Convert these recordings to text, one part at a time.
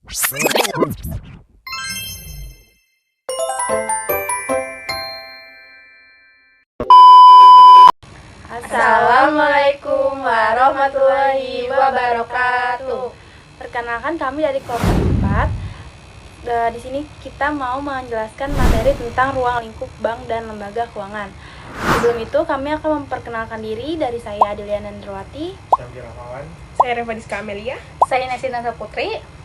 Assalamualaikum warahmatullahi wabarakatuh. Perkenalkan, kami dari kelompok 4. Di sini kita mau menjelaskan materi tentang ruang lingkup bank dan lembaga keuangan. Sebelum itu, kami akan memperkenalkan diri. Dari saya Adeliana Nandrawati, Saya Reva Diska Amelia. saya Nesina Putri.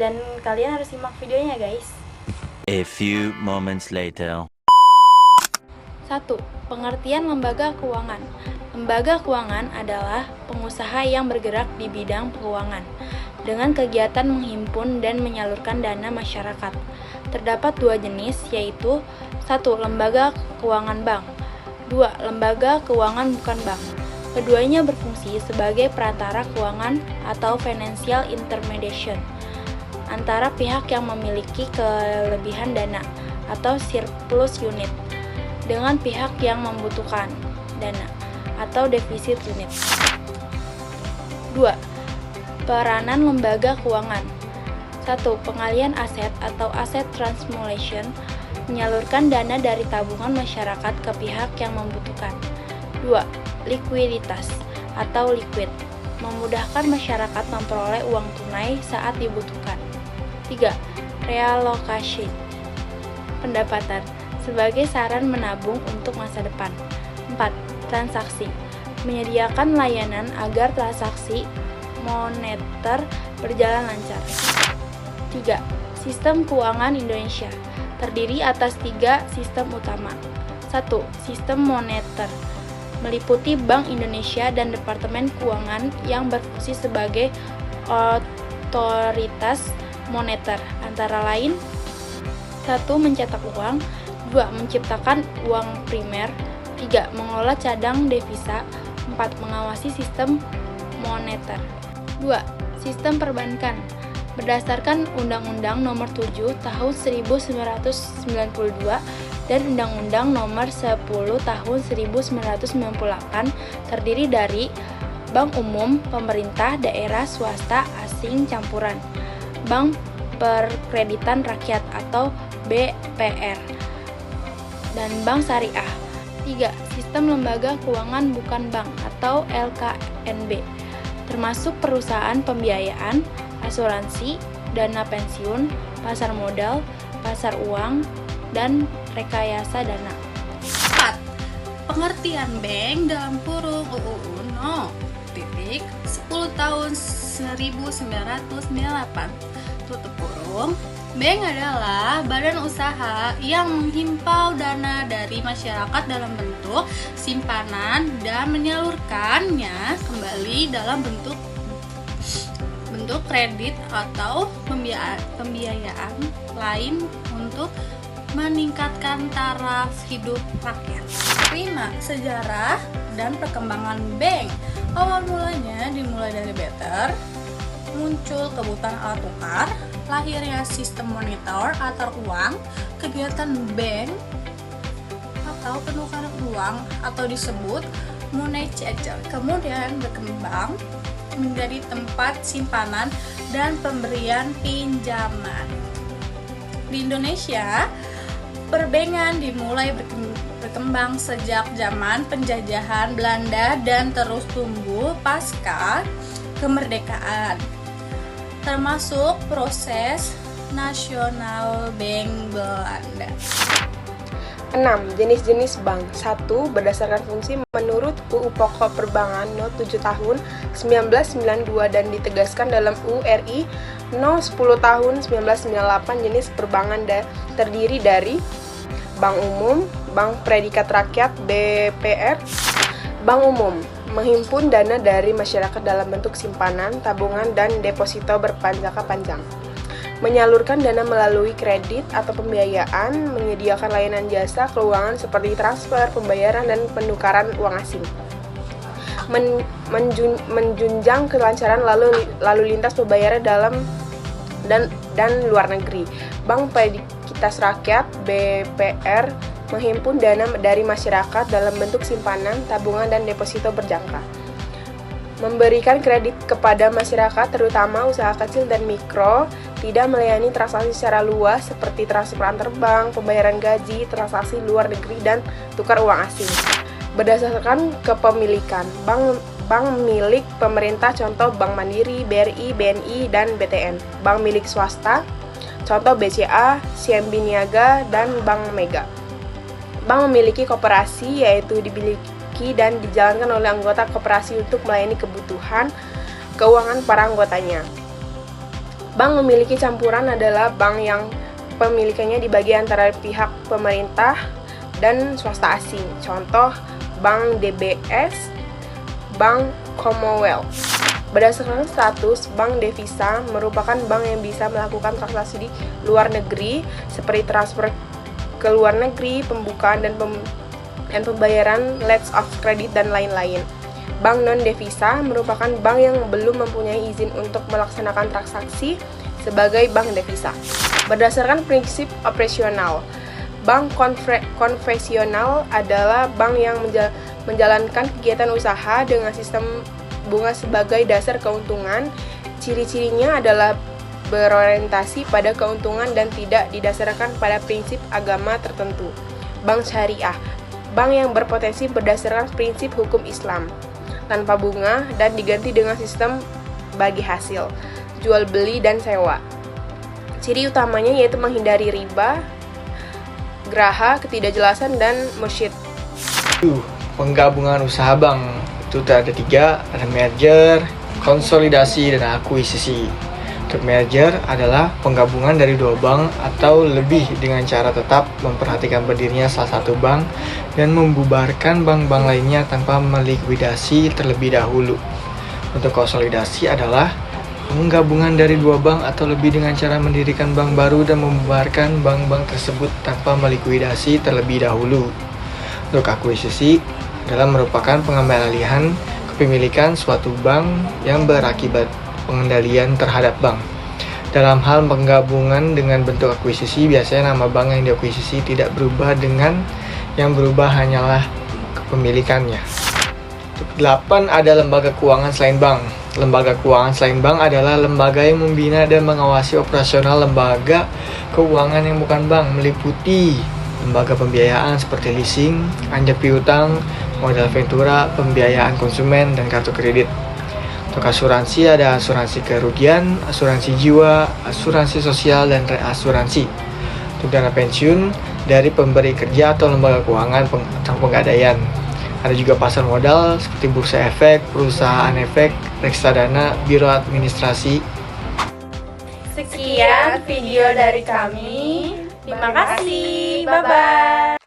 Dan kalian harus simak videonya, guys. A few moments later. 1. Pengertian lembaga keuangan. Lembaga keuangan adalah pengusaha yang bergerak di bidang keuangan dengan kegiatan menghimpun dan menyalurkan dana masyarakat. Terdapat dua jenis, yaitu 1. Lembaga keuangan bank. 2. Lembaga keuangan bukan bank. Keduanya berfungsi sebagai perantara keuangan atau financial intermediation antara pihak yang memiliki kelebihan dana atau surplus unit dengan pihak yang membutuhkan dana atau defisit unit. 2. Peranan lembaga keuangan. 1. Pengalian aset atau asset transformation, menyalurkan dana dari tabungan masyarakat ke pihak yang membutuhkan. 2. Likuiditas atau liquid, memudahkan masyarakat memperoleh uang tunai saat dibutuhkan. 3. Realokasi, pendapatan, sebagai saran menabung untuk masa depan. 4. Transaksi, menyediakan layanan agar transaksi moneter berjalan lancar. 3. Sistem keuangan Indonesia, terdiri atas 3 sistem utama. 1. Sistem moneter, meliputi Bank Indonesia dan Departemen Keuangan yang berfungsi sebagai otoritas moneter, antara lain: 1. Mencetak uang. 2. Menciptakan uang primer. 3. Mengelola cadang devisa. 4. Mengawasi sistem moneter. 2. Sistem perbankan. Berdasarkan Undang-Undang Nomor 7 Tahun 1992 dan Undang-Undang Nomor 10 Tahun 1998, terdiri dari bank umum, pemerintah, daerah, swasta, asing, campuran, bank perkreditan rakyat atau BPR, dan bank syariah. 3. Sistem lembaga keuangan bukan bank atau LKNB, termasuk perusahaan pembiayaan, asuransi, dana pensiun, pasar modal, pasar uang, dan rekayasa dana. 4. Pengertian bank dalam kurung UU No. 10 tahun 1998. Tutup kurung. Bank adalah badan usaha yang menghimpau dana dari masyarakat dalam bentuk simpanan dan menyalurkannya kembali dalam bentuk kredit atau pembiayaan lain untuk meningkatkan taraf hidup rakyat. 5. Sejarah dan perkembangan bank. Awal mulanya dimulai dari barter, muncul kebutuhan alat tukar, lahirnya sistem moneter atau uang, kegiatan bank atau penukaran uang atau disebut money changer, kemudian berkembang menjadi tempat simpanan dan pemberian pinjaman. Di Indonesia, perbankan dimulai berkembang sejak zaman penjajahan Belanda dan terus tumbuh pasca kemerdekaan, termasuk proses Nasional Bank Belanda. 6. Jenis-jenis bank. 1. Berdasarkan fungsi menurut UU Pokok Perbankan No. 7 Tahun 1992 dan ditegaskan dalam UU RI No. 10 Tahun 1998. Jenis perbankan terdiri dari bank umum, bank predikat rakyat (BPR). Bank umum menghimpun dana dari masyarakat dalam bentuk simpanan, tabungan, dan deposito berjangka panjang. Menyalurkan dana melalui kredit atau pembiayaan, menyediakan layanan jasa keuangan seperti transfer, pembayaran, dan penukaran uang asing. Menjunjang kelancaran lalu lintas pembayaran dalam dan luar negeri. Bank Predikitas Rakyat (BPR) menghimpun dana dari masyarakat dalam bentuk simpanan, tabungan, dan deposito berjangka. memberikan kredit kepada masyarakat terutama usaha kecil dan mikro, tidak melayani transaksi secara luas seperti transfer antar bank, pembayaran gaji, transaksi luar negeri, dan tukar uang asing. Berdasarkan kepemilikan, bank milik pemerintah contoh Bank Mandiri, BRI, BNI, dan BTN. Bank milik swasta contoh BCA, CIMB Niaga, dan Bank Mega. Bank memiliki koperasi yaitu dimiliki dan dijalankan oleh anggota koperasi untuk melayani kebutuhan keuangan para anggotanya. Bank memiliki campuran adalah bank yang pemilikannya dibagi antara pihak pemerintah dan swasta asing. Contoh Bank DBS, Bank Commonwealth. Berdasarkan status, bank devisa merupakan bank yang bisa melakukan transaksi di luar negeri seperti transfer ke luar negeri, pembukaan dan pembayaran letters of credit dan lain-lain. Bank non-devisa merupakan bank yang belum mempunyai izin untuk melaksanakan transaksi sebagai bank devisa. Berdasarkan prinsip operasional, bank konvensional adalah bank yang menjalankan kegiatan usaha dengan sistem bunga sebagai dasar keuntungan. Ciri-cirinya adalah berorientasi pada keuntungan dan tidak didasarkan pada prinsip agama tertentu. Bank syariah, bank yang berpotensi berdasarkan prinsip hukum Islam, tanpa bunga dan diganti dengan sistem bagi hasil, jual beli dan sewa. Ciri utamanya yaitu menghindari riba, geraha, ketidakjelasan, dan mursyid. Penggabungan usaha bank itu ada 3, ada merger, konsolidasi, dan akuisisi. Untuk merger adalah penggabungan dari 2 bank atau lebih dengan cara tetap memperhatikan berdirinya salah satu bank dan membubarkan bank-bank lainnya tanpa melikuidasi terlebih dahulu. Untuk konsolidasi adalah penggabungan dari 2 bank atau lebih dengan cara mendirikan bank baru dan membubarkan bank-bank tersebut tanpa melikuidasi terlebih dahulu. Untuk akuisisi adalah merupakan pengambil-alihan kepemilikan suatu bank yang berakibat pengendalian terhadap bank. Dalam hal penggabungan dengan bentuk akuisisi, biasanya nama bank yang diakuisisi tidak berubah, dengan yang berubah hanyalah kepemilikannya. 8. Ada lembaga keuangan selain bank. Lembaga keuangan selain bank adalah lembaga yang membina dan mengawasi operasional lembaga keuangan yang bukan bank, meliputi lembaga pembiayaan seperti leasing, anjak piutang, modal ventura, pembiayaan konsumen, dan kartu kredit. Untuk asuransi ada asuransi kerugian, asuransi jiwa, asuransi sosial, dan reasuransi. Untuk dana pensiun dari pemberi kerja atau lembaga keuangan atau penggadaian. Ada juga pasar modal seperti bursa efek, perusahaan efek, reksadana, biro administrasi. Sekian video dari kami. Terima kasih. Bye-bye.